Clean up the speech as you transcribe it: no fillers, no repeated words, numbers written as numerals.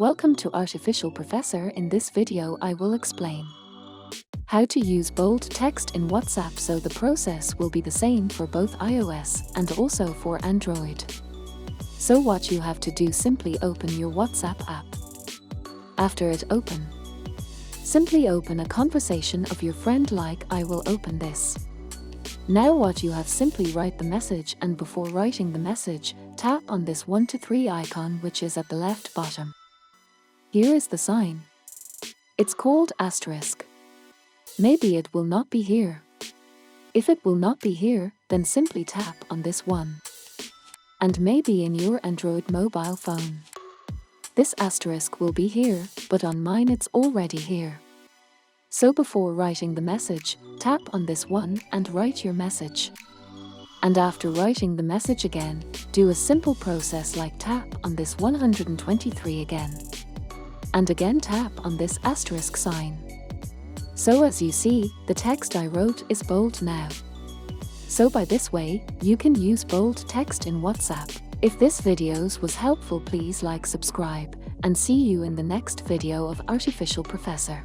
Welcome to Artificial Professor. In this video I will explain how to use bold text in WhatsApp, so the process will be the same for both iOS and also for Android. So what you have to do, simply open your WhatsApp app. After it open, simply open a conversation of your friend, like I will open this. Now what you have, simply write the message, and before writing the message, tap on this 1 to 3 icon which is at the left bottom. Here is the sign. It's called asterisk. Maybe it will not be here. If it will not be here, then simply tap on this one. And maybe in your Android mobile phone, this asterisk will be here, but on mine it's already here. So before writing the message, tap on this one and write your message. And after writing the message again, do a simple process like tap on this 123 again. And again tap on this asterisk sign. So as you see, the text I wrote is bold now. So by this way, you can use bold text in WhatsApp. If this videos was helpful, please like, subscribe, and see you in the next video of Artificial Professor.